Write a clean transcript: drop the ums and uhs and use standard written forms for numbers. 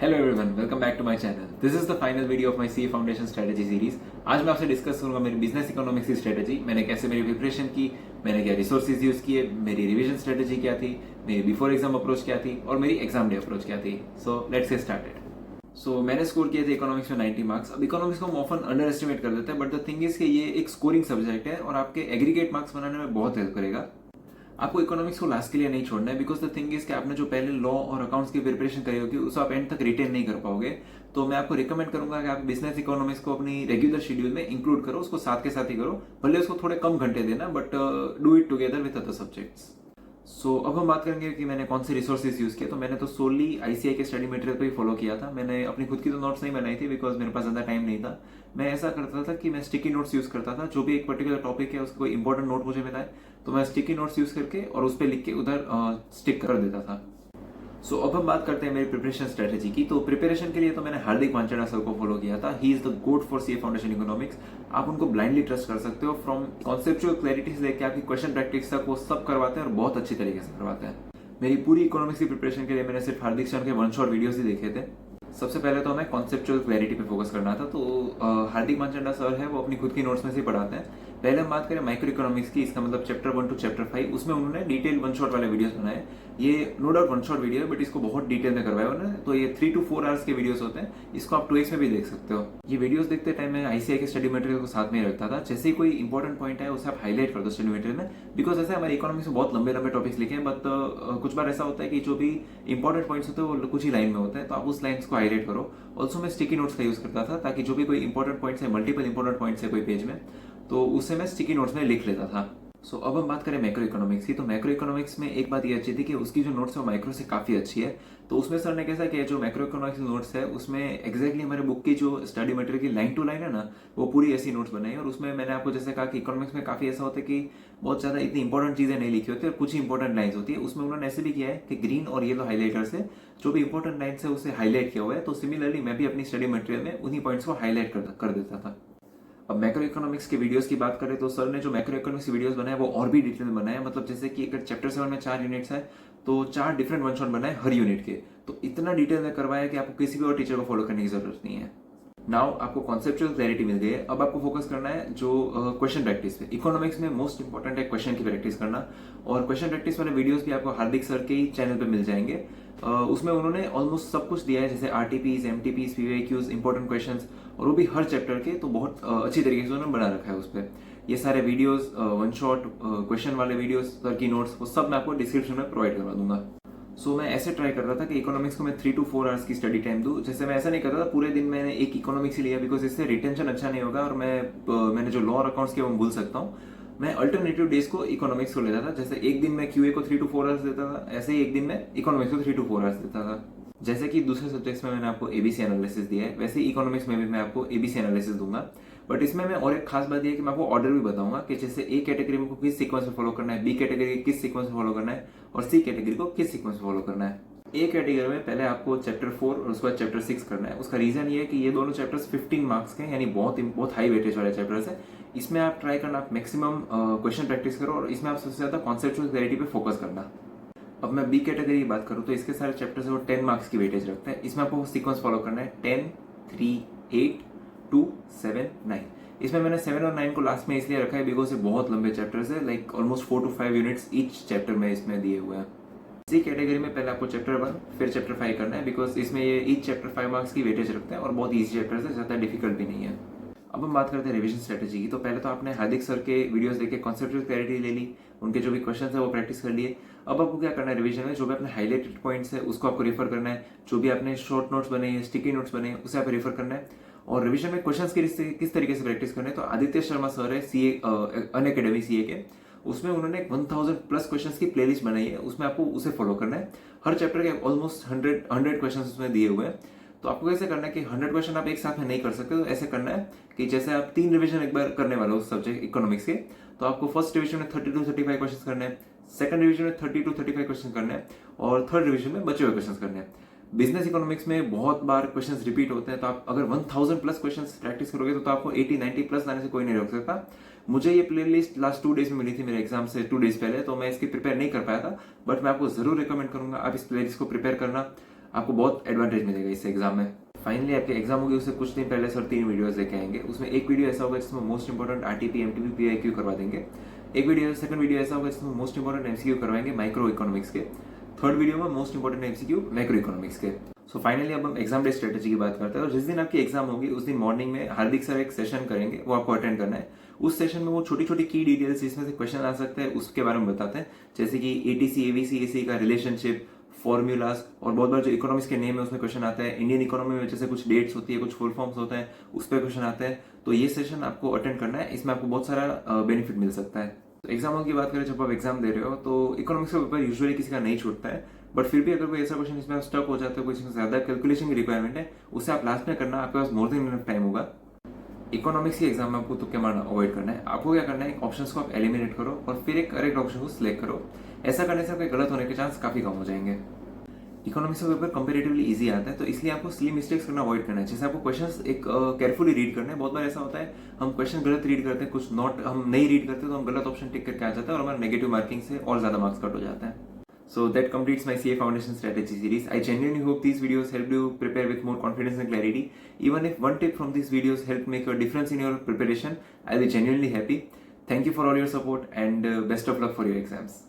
Hello everyone, welcome back to my channel. This is the final video of my CA foundation strategy series. आज मैं आपसे discuss करूंगा मेरी business economics की strategy, मैंने कैसे मेरी प्रिपरेशन की, मैंने क्या रिसोर्सेज यूज किए, मेरी रिवीजन स्ट्रेटजी क्या थी, मेरी बिफोर एग्जाम अप्रोच क्या थी और मेरी एग्जाम डे अप्रोच क्या थी। So let's get started. So मैंने स्कोर किए थे इकोनॉमिक्स में 90 मार्क्स। अब इकोनॉमिक्स को हम ऑफन अंडर एस्टिमेट कर देते हैं, बट द थिंग इज कि ये एक स्कोरिंग सब्जेक्ट है और आपके एग्रीगेट मार्क्स बनाने में बहुत हेल्प करेगा। आपको इकोनॉमिक्स को लास्ट के लिए नहीं छोड़ना है, बिकॉज द थिंग इज कि आपने जो पहले लॉ और अकाउंट्स की प्रिपरेशन करी होगी उसे आप एंड तक रिटेन नहीं कर पाओगे। तो मैं आपको रिकमेंड करूंगा कि आप बिजनेस इकोनॉमिक्स को अपनी रेगुलर शेड्यूल में इंक्लूड करो, उसको साथ के साथ ही करो, भले उसको थोड़े कम घंटे देना, but do it together with other subjects. So अब हम बात करेंगे कि मैंने कौन से रिसोर्सेज यूज किए। तो मैंने तो सोली आईसीआई के स्टडी मटेरियल को ही फॉलो किया था। मैंने अपनी खुद की तो नोट्स नहीं बनाई थी, बिकॉज मेरे पास ज्यादा टाइम नहीं था। मैं ऐसा करता था कि मैं स्टिकी नोट्स यूज करता था। जो भी एक पर्टिकुलर टॉपिक है उसका कोई इंपॉर्टेंट नोट मुझे मिला है तो मैं स्टिकी नोट्स यूज करके और उस पर लिख के उधर स्टिक कर देता था। सो अब हम बात करते हैं मेरी प्रिपरेशन स्ट्रेटेजी की। तो प्रिपरेशन के लिए तो मैंने हार्दिक पांचाला सर को फॉलो किया था। He is the goat for CA foundation economics. आप उनको ब्लाइंडली ट्रस्ट कर सकते हो। फ्रॉम कॉन्सेप्चुअल क्लैरिटी से लेकर आपकी क्वेश्चन प्रैक्टिस तक वो सब करवाते हैं और बहुत अच्छी तरीके से करवाते हैं। मेरी पूरी इकोनॉमिक्स की प्रिपरेशन के लिए मैंने सिर्फ हार्दिक सर के वन शॉट वीडियोस ही देखे थे। सबसे पहले तो हमें कॉन्सेप्चुअल क्लैरिटी पे फोकस करना था। तो हार्दिक पांचाला सर है, वो अपनी खुद की नोट्स में से पढ़ाते हैं। पहले हम बात करें माइक्रो इकोनॉमिक्स की, इसका मतलब चैप्टर 1 टू चैप्टर 5, उसमें उन्होंने डिटेल वन शॉट वाले वीडियोस बनाए। ये no doubt one shot video है, बट इसको बहुत डिटेल में करवाया उन्होंने। तो ये 3 to 4 आवर्स के वीडियोस होते हैं, इसको आप 2x में भी देख सकते हो। ये वीडियोस देखते टाइम मैं आईसीआई के स्टडी मटेरियल को साथ में ही रखता था। जैसे ही कोई इंपॉर्टेंट पॉइंट है उसे आप हाईलाइट कर दो स्टडी मटेरियल में, बिकॉज ऐसे हमारे इकोनॉमिक्स में बहुत लंबे लंबे टॉपिक्स लिखे हैं, बट कुछ बार ऐसा होता है कि जो भी इंपॉर्टेंट पॉइंट्स होते हैं वो कुछ ही लाइन में होते हैं, तो आप उस लाइन्स को हाईलाइट करो। ऑल्सो मैं स्टिकी नोट्स का यूज करता था, ताकि जो भी कोई इंपॉर्टेंट पॉइंट्स है, मल्टीपल इंपॉर्टेंट पॉइंट्स है कोई पेज में, तो उससे मैं स्टिकी नोट्स में लिख लेता था। सो अब हम बात करें मैक्रो इकोनॉमिक्स की। तो मैक्रो इकोनॉमिक्स में एक बात ये अच्छी थी कि उसकी जो नोट्स है वो माइक्रो से काफी अच्छी है। तो उसमें सर ने कैसा किया, जो मैक्रो इकोनॉमिक्स नोट्स है उसमें एग्जैक्टली हमारे बुक की जो स्टडी मटेरियल की लाइन टू लाइन है ना, वो पूरी ऐसी नोट्स बनाई। और उसमें मैंने आपको जैसे कहा कि इकोनॉमिक्स में काफी ऐसा होता है कि बहुत ज्यादा इतनी इंपॉर्टेंट चीजें नहीं लिखी होती और कुछ ही इंपॉर्टेंट लाइन्स होती है। उसमें उन्होंने ऐसे भी किया है कि ग्रीन और येलो हाईलाइटर से जो भी इंपॉर्टेंट लाइन्स है उसे हाईलाइट किया हुआ है। तो सिमिलरली मैं भी अपनी स्टडी मटेरियल में उन्हीं पॉइंट्स को हाईलाइट कर देता था। अब मैक्रो इकोनॉमिक्स के वीडियोस की बात करें तो सर ने जो मैक्रो इकोनॉमिक्स के वीडियोस बनाए वो और भी डिटेल में बनाए। मतलब जैसे कि अगर चैप्टर 7 में 4 यूनिट्स है तो 4 डिफरेंट वन शॉट बनाए हर यूनिट के। तो इतना डिटेल में करवाया कि आपको किसी भी और टीचर को फॉलो करने की जरूरत नहीं है। नाउ आपको कॉन्सेप्चुअल क्लैरिटी मिल गई है। अब आपको फोकस करना है जो क्वेश्चन प्रैक्टिस पे। इकोनॉमिक्स में मोस्ट इंपॉर्टेंट है क्वेश्चन की प्रैक्टिस करना, और क्वेश्चन प्रैक्टिस वाले वीडियोस भी आपको हार्दिक सर के ही चैनल पे मिल जाएंगे। उसमें उन्होंने ऑलमोस्ट सब कुछ दिया है, जैसे आरटीपीज, एमटीपीज, पीवाईक्यूज, इंपॉर्टेंट क्वेश्चंस, और वो भी हर चैप्टर के। तो बहुत अच्छी तरीके से उन्होंने बना रखा है उस पर। ये सारे वीडियोस, वन शॉट क्वेश्चन वाले वीडियोस, सर की नोट्स, वो सब मैं आपको डिस्क्रिप्शन में प्रोवाइड करवा दूंगा। सो मैं ऐसे ट्राई कर रहा था कि इकोनॉमिक्स को मैं 3 to 4 आवर्स की स्टडी टाइम दूं। जैसे मैं ऐसा नहीं करता था पूरे दिन मैंने एक इकोनॉमिक्स ही लिया, बिकॉज इससे रिटेंशन अच्छा नहीं होगा और मैंने जो लॉ और अकाउंट्स के वो भूल सकता हूँ। मैं अल्टरनेटिव डेज को इकोनॉमिक्स को लेता था। जैसे एक दिन मैं क्यूए को 3 to 4 आवर्स देता था, ऐसे ही एक दिन मैं इकोनॉमिक्स को 3 to 4 आवर्स देता था। जैसे कि दूसरे सब्जेक्ट्स में मैंने आपको एबीसी एनालिसिस दिया है, वैसे ही इकोनॉमिक्स में भी मैं आपको एबीसी एनालिसिस दूंगा। बट इसमें मैं और एक खास बात ये है कि मैं आपको ऑर्डर भी बताऊंगा कि जैसे ए कैटेगरी को किस सीक्वेंस में फॉलो करना है, बी कैटेगरी किस सीक्वेंस में फॉलो करना है, और सी कैटेगरी को किस सीक्वेंस में फॉलो करना है। ए कैटेगरी में पहले आपको चैप्टर 4 और उसके बाद चैप्टर 6 करना है। उसका रीजन ये है कि ये दोनों चैप्टर्स 15 मार्क्स के, यानी बहुत हाई वेटेज वाले चैप्टर्स है। इसमें आप ट्राई करना, आप मैक्सिमम क्वेश्चन प्रैक्टिस करो, और इसमें आप सबसे ज्यादा कॉन्सेप्चुअल क्लैरिटी पे फोकस करना। अब मैं बी कैटेगरी की बात करूं तो इसके सारे चैप्टर्स वो 10 मार्क्स की वेटेज रखते हैं। इसमें आपको सीक्वेंस फॉलो करना है 10, 3, 8, 2, 7, 9। इसमें मैंने 7 और 9 को लास्ट में इसलिए रखा है बिकॉज ये बहुत लंबे चैप्टर्स है, like almost 4 to 5 units each chapter में इसमें दिए हुए हैं। सी कैटेगरी में पहले आपको चैप्टर 1 फिर चैप्टर 5 करना है, बिकॉज इसमें ये ईच चैप्टर 5 मार्क्स की वेटेज रखते हैं और बहुत ईजी चैप्टर्स है, ज्यादा डिफिकल्ट भी नहीं है। अब हम बात करते हैं रिवीजन स्ट्रेटेजी की। तो पहले तो आपने हार्दिक सर के वीडियोस देखे, कॉन्सेप्चुअल क्लैरिटी ले ली, उनके जो भी क्वेश्चन है वो प्रैक्टिस कर लिए। अब आपको क्या करना है, रिवीजन में जो भी अपने हाईलाइटेड पॉइंट्स है उसको आपको रेफर करना है। जो भी आपने शॉर्ट नोट्स बने हैं, स्टिकी नोट्स बने हैं, उसे आप रेफर करना है। और रिवीजन में क्वेश्चंस किस तरीके से प्रैक्टिस करना है, तो आदित्य शर्मा सर है सीए, अनअकैडमी सीए के, उसमें उन्होंने 1000 प्लस क्वेश्चंस की प्लेलिस्ट बनाई है। उसमें आपको उसे फॉलो करना है। हर चैप्टर के ऑलमोस्ट 100 क्वेश्चन उसमें दिए हुए हैं। तो आपको कैसे करना है कि 100 क्वेश्चन आप एक साथ में नहीं कर सकते, तो ऐसे करना है कि जैसे आप 3 रिवीजन एक बार करने वाले हो उस सब्जेक्ट इकोनॉमिक्स के, तो आपको फर्स्ट रिवीजन में 30 to 35 क्वेश्चन करने हैं, सेकंड रिवीजन में 30 to 35 क्वेश्चन करने हैं, और थर्ड रिवीजन में बचे हुए क्वेश्चन करने हैं। बिजनेस इकोनॉमिक्स में बहुत बार क्वेश्चंस रिपीट होते हैं, तो आप अगर 1000 प्लस क्वेश्चंस प्रैक्टिस करोगे तो आपको 80-90 प्लस लाने से कोई नहीं रोक सकता। मुझे ये प्लेलिस्ट लास्ट 2 डेज में मिली थी मेरे एग्जाम से 2 डेज पहले, तो मैं इसकी प्रिपेयर नहीं कर पाया था, बट मैं आपको जरूर रिकमेंड करूंगा आप इस प्लेलिस्ट को प्रिपेयर करना। आपको बहुत एडवांटेज मिलेगा इस एग्जाम में। फाइनली आपके एग्जाम होगी उससे कुछ दिन पहले सर 3 वीडियोस लेके आएंगे। उसमें एक वीडियो ऐसा होगा जिसमें most important RTP MTP PIQ करवा देंगे। सेकंड वीडियो ऐसा होगा जिसमें मोस्ट इंपॉर्टेंट एमसीक्यू करवाएंगे माइक्रो इकोनॉमिक्स के। थर्ड वीडियो में most important MCQ macro economics के। सो फाइनली अब हम एग्जाम डे स्ट्रेटेजी की बात करते हैं। और जिस दिन आपकी एग्जाम होगी उस दिन मॉर्निंग में हार्दिक सर एक सेशन करेंगे, वो आपको अटेंड करना है। उस सेशन में वो छोटी छोटी की डिटेल्स जिसमें से क्वेश्चन आ सकते हैं उसके बारे में बताते हैं, जैसे कि एटीसी एवीसी एसी का रिलेशनशिप, फॉर्मूलाज, और बहुत बार जो इकोनॉमिक्स के नेम है उसमें क्वेश्चन आता है। इंडियन इकोनॉमी में जैसे कुछ डेट्स होती है, कुछ फुल फॉर्म्स होते हैं, उस पर क्वेश्चन आते हैं। तो ये सेशन आपको अटेंड करना है, इसमें आपको बहुत सारा बेनिफिट मिल सकता है। एग्जाम की बात करें, जब आप एग्जाम दे रहे हो तो इकोनॉमिक्स का पेपर यूजुअली किसी का नहीं छूटता है, बट फिर भी अगर कोई ऐसा क्वेश्चन इसमें आप स्टक हो जाते हो, कोई इसमें ज्यादा कैलकुलेशन की रिक्वायरमेंट है, उससे आप लास्ट में करना, आपके पास मोर देन इनफ टाइम होगा। इकोनॉमिक्स के एग्जाम में आपको तुक्के मारना अवॉइड करना है। आपको क्या करना है, ऑप्शंस को आप एलिमिनेट करो और फिर एक करेक्ट ऑप्शन को सिलेक्ट करो। ऐसा करने से आपके गलत होने के चांस काफी कम हो जाएंगे। इकोनॉमिक्स का पेपर कंपैरेटिवली इजी आता है, तो इसलिए आपको सिली मिस्टेक्स करना अवॉइड करना है। जैसे आपको क्वेश्चंस एक केयरफुली रीड करना है। बहुत बार ऐसा होता है हम क्वेश्चन गलत रीड करते हैं, कुछ नोट हम नहीं रीड करते तो हम गलत ऑप्शन टिक करके आ जाता है और हमारा नेगेटिव मार्किंग से और ज्यादा मार्क्स कट हो जाता है। So that completes my CA Foundation Strategy series. I genuinely hope these videos helped you prepare with more confidence and clarity. Even if one tip from these videos helped make a difference in your preparation, I'll be genuinely happy. Thank you for all your support and best of luck for your exams.